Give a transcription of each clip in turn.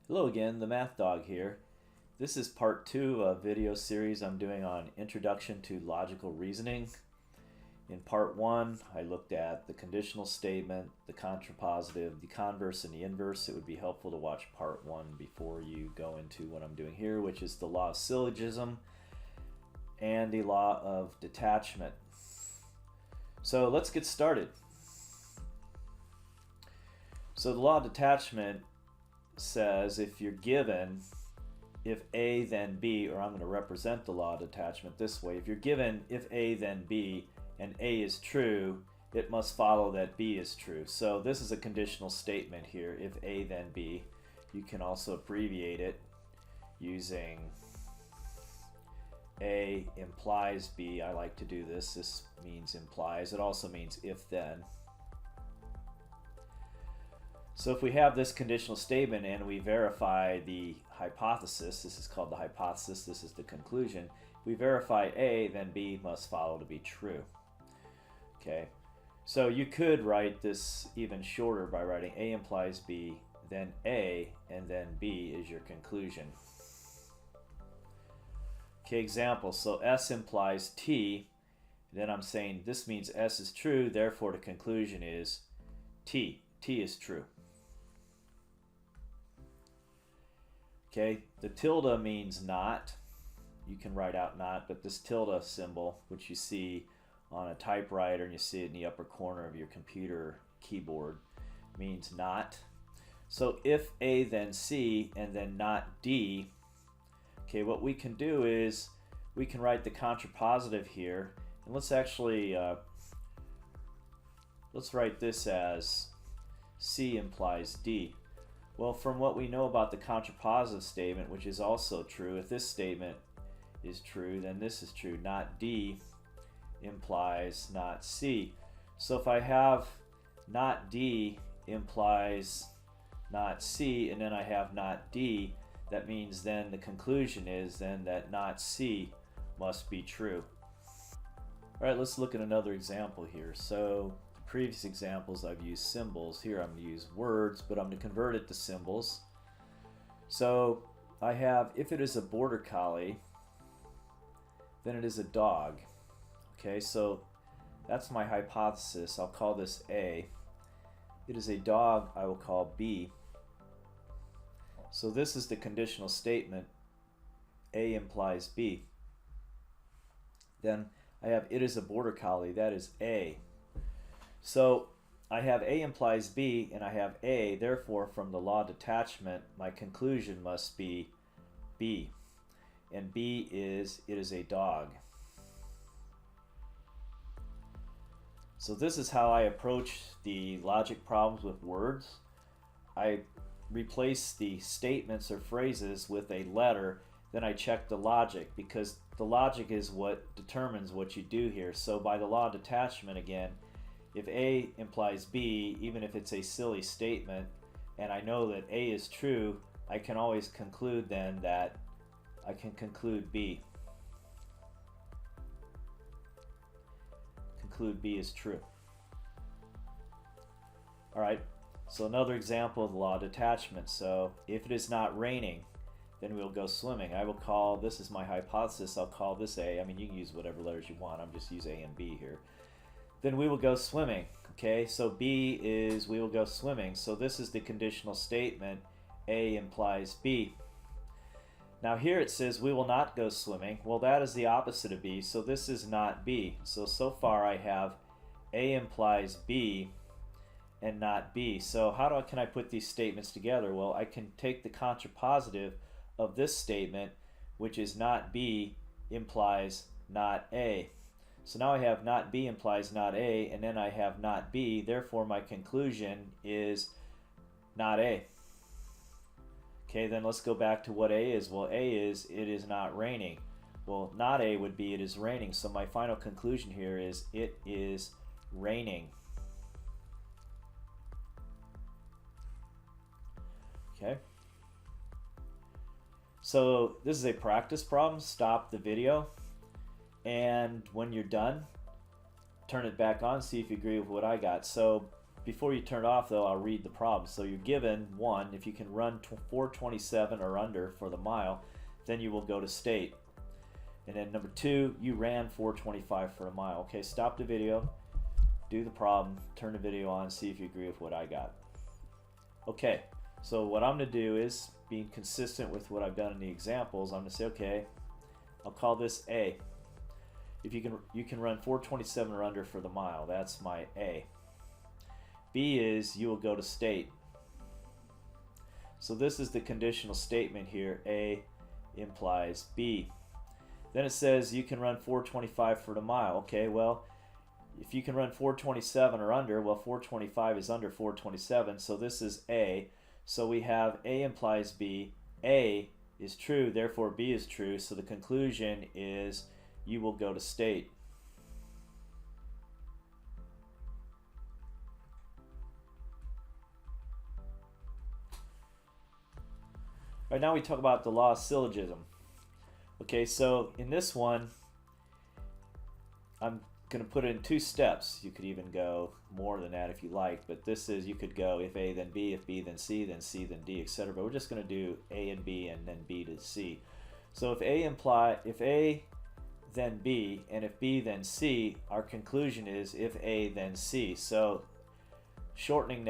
Hello again, the Math Dog here. This is part 2 of a video series I'm doing on Introduction to Logical Reasoning. In part 1, I looked at the conditional statement, the contrapositive, the converse, and the inverse. It would be helpful to watch part 1 before you go into what I'm doing here, which is the Law of Syllogism and the Law of Detachment. So let's get started. So the Law of Detachment says if you're given if A then B, or I'm going to represent the law of detachment this way, if you're given if A then B and A is true, it must follow that B is true. So this is a conditional statement here, if A then B. You can also abbreviate it using A implies B. I like to do this. This means implies. It also means if then. So if we have this conditional statement and we verify the hypothesis, this is called the hypothesis, this is the conclusion. If we verify A, then B must follow to be true. Okay, so you could write this even shorter by writing A implies B, then A, and then B is your conclusion. Okay, example, so S implies T, then I'm saying this means S is true, therefore the conclusion is T. T is true. Okay, the tilde means not. You can write out not, but this tilde symbol, which you see on a typewriter and you see it in the upper corner of your computer keyboard, means not. So if A then C and then not D, okay, what we can do is we can write the contrapositive here, and let's actually let's write this as C implies D. Well, from what we know about the contrapositive statement, which is also true, if this statement is true, then this is true. Not D implies not C. So if I have not D implies not C, and then I have not D, that means then the conclusion is then that not C must be true. All right, let's look at another example here. So previous examples I've used symbols. Here I'm going to use words, but I'm going to convert it to symbols. So I have, if it is a border collie, then it is a dog. Okay, so that's my hypothesis. I'll call this A. It is a dog, I will call B. So this is the conditional statement. A implies B. Then I have it is a border collie. That is A. So I have A implies B and I have A, therefore from the law of detachment my conclusion must be B, and B is it is a dog. So this is how I approach the logic problems with words. I replace the statements or phrases with a letter, then I check the logic, because the logic is what determines what you do here. So by the law of detachment again, if A implies B, even if it's a silly statement, and I know that A is true, I can always conclude then that I can conclude B. Conclude B is true. All right, so another example of the law of detachment. So if it is not raining, then we'll go swimming. I will call, this is my hypothesis, I'll call this A. I mean, you can use whatever letters you want. I'm just using A and B here. Then we will go swimming. Okay, so B is we will go swimming. So this is the conditional statement. A implies B. Now here it says we will not go swimming. Well, that is the opposite of B, so this is not B. So far I have A implies B and not B. So how can I put these statements together? Well, I can take the contrapositive of this statement, which is not B implies not A. So now I have not B implies not A, and then I have not B, therefore my conclusion is not A. Okay, then let's go back to what A is. Well, A is it is not raining. Well, not A would be it is raining, so my final conclusion here is it is raining. Okay. So this is a practice problem. Stop the video, and when you're done, turn it back on, see if you agree with what I got. So before you turn it off though, I'll read the problem. So you're given 1, if you can run 4:27 or under for the mile, then you will go to state. And then number 2, you ran 4:25 for a mile. Okay, stop the video, do the problem, turn the video on, see if you agree with what I got. Okay, so what I'm going to do is, being consistent with what I've done in the examples, I'm going to say, okay, I'll call this A. If you can run 4:27 or under for the mile, that's my A. B is you will go to state. So this is the conditional statement here. A implies B. Then it says you can run 4:25 for the mile. Okay, well, if you can run 4:27 or under, well, 4:25 is under 4:27, so this is A. So we have A implies B. A is true, therefore B is true. So the conclusion is you will go to state. All right, now we talk about the law of syllogism. Okay, so in this one, I'm going to put it in 2 steps. You could even go more than that if you like, but this is, you could go if A then B, if B then C then D, etc. But we're just going to do A and B and then B to C. So if A then B and if B then C, our conclusion is if A then C. So shortening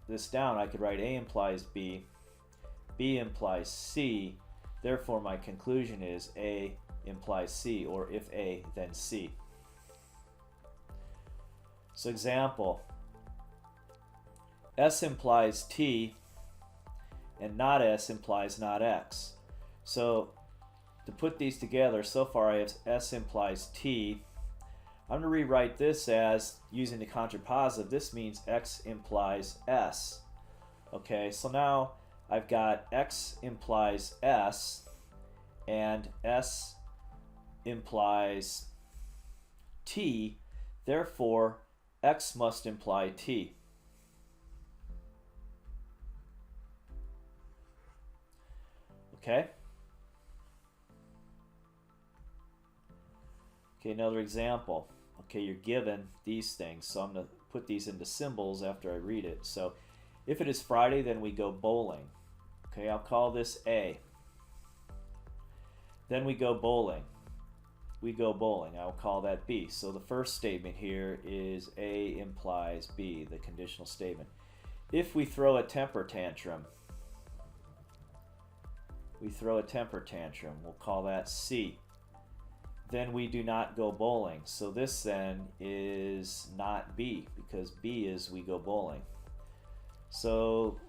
this down, I could write A implies B, B implies C, therefore my conclusion is A implies C, or if A then C. So example, S implies T and not S implies not X. So to put these together, so far I have S implies T. I'm going to rewrite this as, using the contrapositive, this means X implies S. Okay, so now I've got X implies S and S implies T, therefore X must imply T. Okay? Okay, another example. Okay, you're given these things, so I'm going to put these into symbols after I read it. So if it is Friday, then we go bowling. Okay, I'll call this A. Then we go bowling. We go bowling. I'll call that B. So the first statement here is A implies B, the conditional statement. If we throw a temper tantrum, we'll call that C. Then we do not go bowling. So this then is not B, because B is we go bowling. So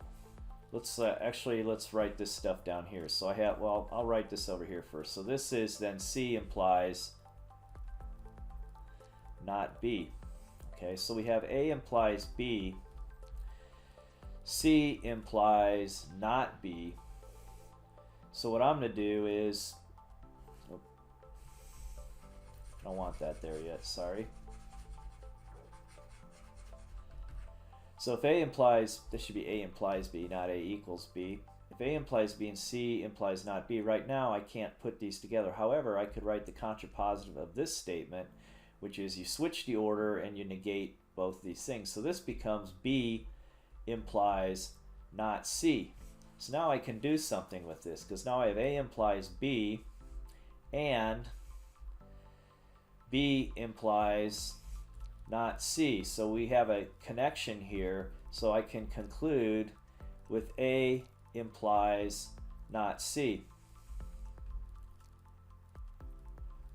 let's write this stuff down here. So I have, well, I'll write this over here first. So this is then C implies not B. Okay, so we have A implies B, C implies not B. So what I'm going to do is, I don't want that there yet, sorry. So if A implies, this should be A implies B, not A equals B. If A implies B and C implies not B, right now I can't put these together. However, I could write the contrapositive of this statement, which is you switch the order and you negate both these things. So this becomes B implies not C. So now I can do something with this, because now I have A implies B and B implies not C. So we have a connection here, so I can conclude with A implies not C.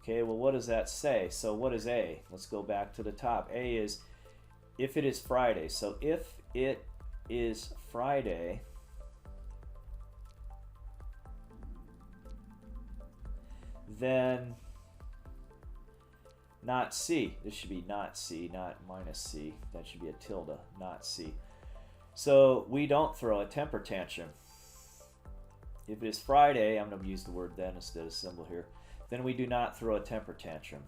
Okay, well, what does that say? So what is A? Let's go back to the top. A is if it is Friday. So if it is Friday, then not C. This should be not C, not minus C. That should be a tilde, not C. So we don't throw a temper tantrum. If it is Friday, I'm going to use the word then instead of symbol here, then we do not throw a temper tantrum.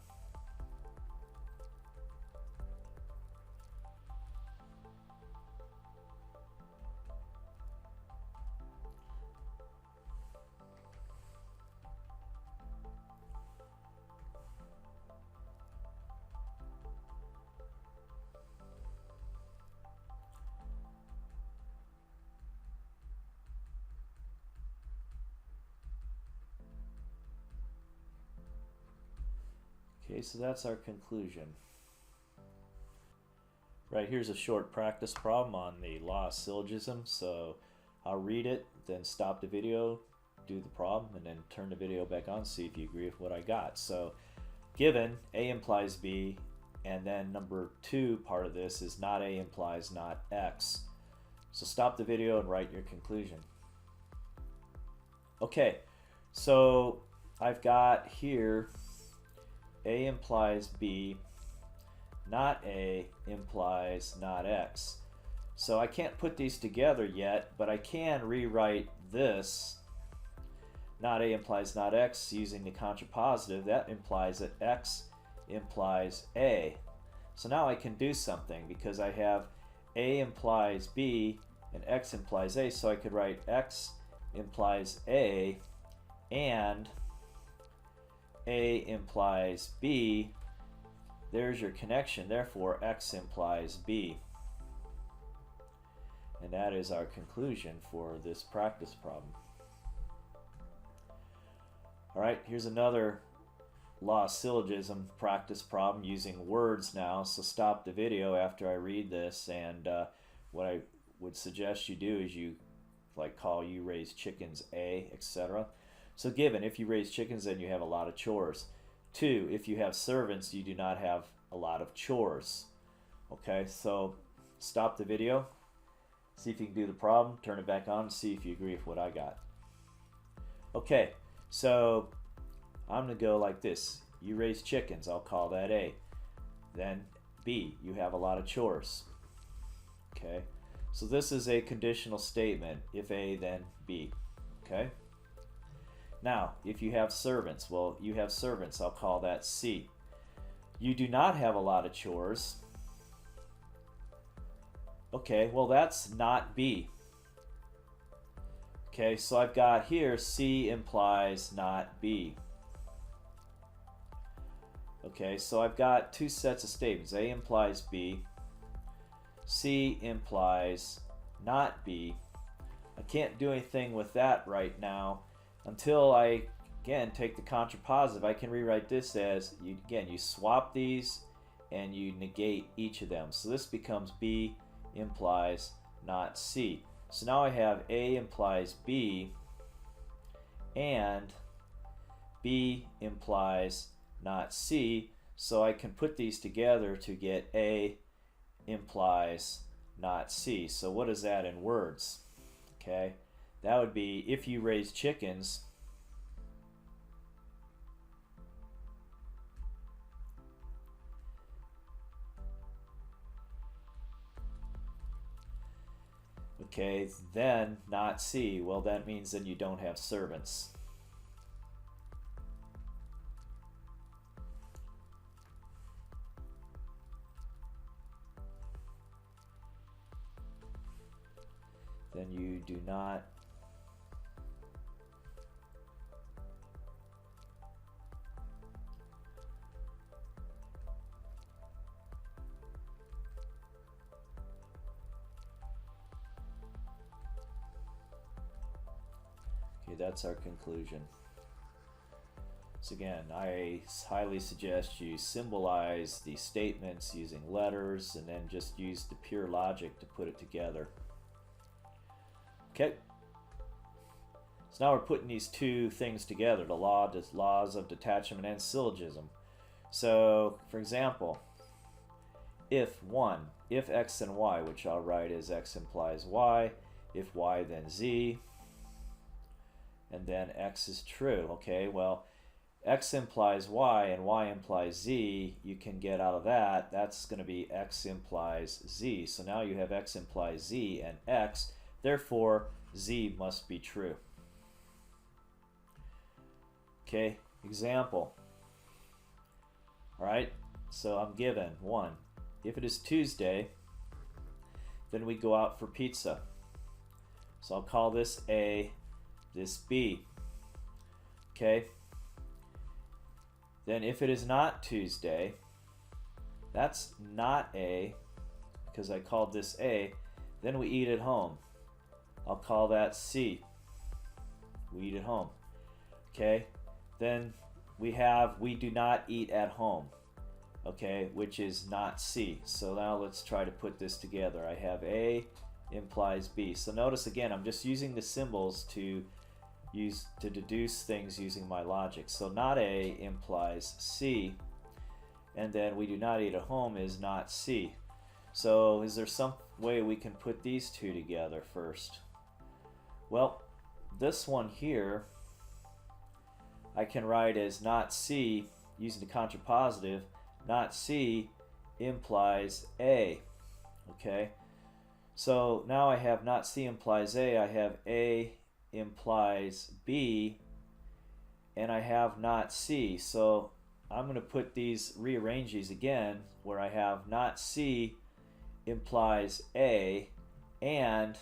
Okay, so that's our conclusion. Right, here's a short practice problem on the Law of Syllogism. So I'll read it, then stop the video, do the problem, and then turn the video back on, see if you agree with what I got. So given A implies B, and then number 2 part of this is not A implies not X. So stop the video and write your conclusion. Okay, so I've got here A implies B, not A implies not X. So I can't put these together yet, but I can rewrite this not A implies not X using the contrapositive. That implies that X implies A. So now I can do something because I have A implies B and X implies A, so I could write X implies A and A implies B. There's your connection. Therefore, X implies B. And that is our conclusion for this practice problem. All right, here's another Law of Syllogism practice problem using words now. So stop the video after I read this, and what I would suggest you do is you call you raise chickens A, etc. So given, if you raise chickens, then you have a lot of chores. 2, if you have servants, you do not have a lot of chores. Okay, so stop the video, see if you can do the problem, turn it back on, and see if you agree with what I got. Okay, so I'm going to go like this. You raise chickens, I'll call that A. Then B, you have a lot of chores. Okay, so this is a conditional statement. If A, then B. Okay, now if you have servants, well, you have servants, I'll call that C. You do not have a lot of chores. Okay, well, that's not B. Okay, so I've got here C implies not B. Okay, so I've got 2 sets of statements. A implies B. C implies not B. I can't do anything with that right now until I, again, take the contrapositive. I can rewrite this as, you swap these and you negate each of them. So this becomes B implies not C. So now I have A implies B and B implies not C. So I can put these together to get A implies not C. So what is that in words? Okay, that would be, if you raise chickens, okay, then not C. Well, that means then you don't have servants. Then you do not that's our conclusion. So again, I highly suggest you symbolize the statements using letters and then just use the pure logic to put it together. Okay. So now we're putting these 2 things together, the laws of detachment and syllogism. So, for example, if X and Y, which I'll write as X implies Y, if Y then Z, and then X is true. Okay, well, X implies Y and Y implies Z, you can get out of that, that's going to be X implies Z. So now you have X implies Z and X, therefore Z must be true. Okay, example. Alright, so I'm given 1. If it is Tuesday, then we go out for pizza. So I'll call this A, this B. Okay. Then if it is not Tuesday, that's not A, because I called this A. Then we eat at home. I'll call that C. We eat at home. Okay. Then we do not eat at home, okay, which is not C. So now let's try to put this together. I have A implies B. So notice again, I'm just using the symbols to deduce things using my logic. So not A implies C, and then we do not eat at home is not C. So is there some way we can put these two together first? Well, this one here I can write as not C using the contrapositive. Not C implies A. Okay, so now I have not C implies A, I have A implies B, and I have not C. So I'm going to rearrange these again, where I have not C implies A and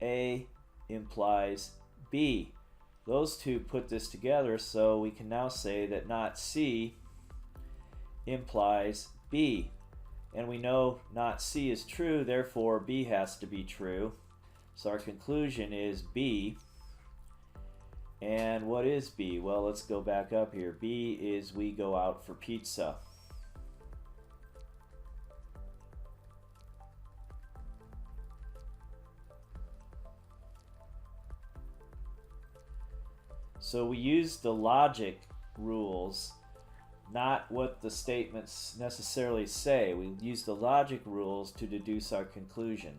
A implies B. Those two put this together, so we can now say that not C implies B. And we know not C is true, therefore B has to be true. So our conclusion is B. And what is B? Well, let's go back up here. B is we go out for pizza. So we use the logic rules, not what the statements necessarily say. We use the logic rules to deduce our conclusion.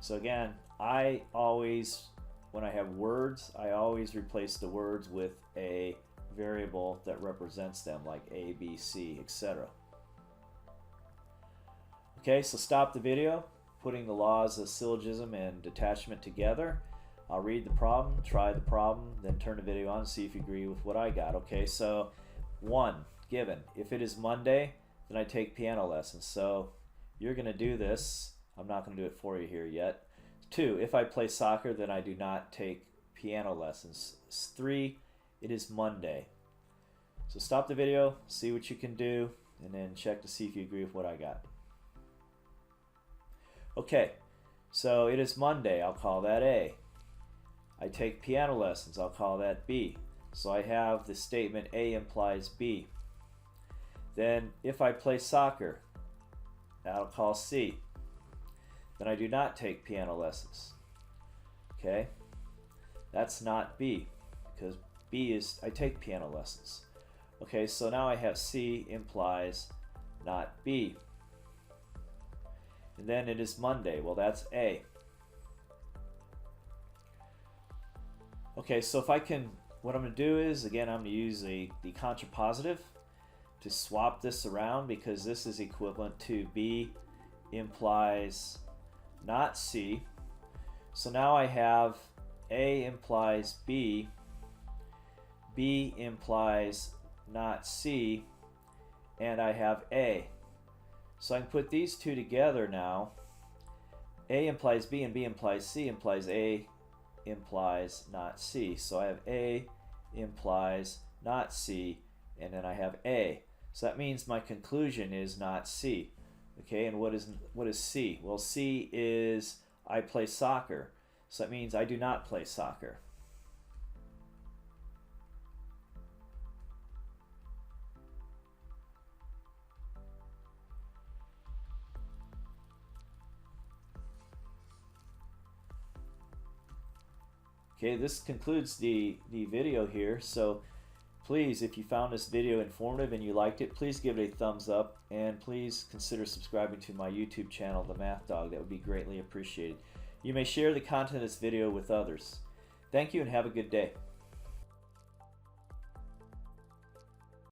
So again, I always, when I have words, I always replace the words with a variable that represents them, like A, B, C, etc. Okay, so stop the video, putting the laws of syllogism and detachment together. I'll read the problem, try the problem, then turn the video on and see if you agree with what I got. Okay, so 1, given, if it is Monday, then I take piano lessons. So you're going to do this. I'm not going to do it for you here yet. 2, if I play soccer, then I do not take piano lessons. 3, it is Monday. So stop the video, see what you can do, and then check to see if you agree with what I got. Okay, so it is Monday, I'll call that A. I take piano lessons, I'll call that B. So I have the statement A implies B. Then if I play soccer, that'll call C. Then I do not take piano lessons. Okay, that's not B, because B is I take piano lessons. Okay, so now I have C implies not B. And then it is Monday. Well, that's A. Okay, so if I can, what I'm going to do is, again, I'm going to use the contrapositive to swap this around, because this is equivalent to B implies not C. So now I have A implies B, B implies not C, and I have A. So I can put these two together now. A implies B and B implies C implies A implies not C. So I have A implies not C, and then I have A. So that means my conclusion is not C. Okay, and what is C? Well, C is I play soccer. So that means I do not play soccer. Okay, this concludes the video here. So please, if you found this video informative and you liked it, please give it a thumbs up, and please consider subscribing to my YouTube channel, The Math Dog. That would be greatly appreciated. You may share the content of this video with others. Thank you and have a good day.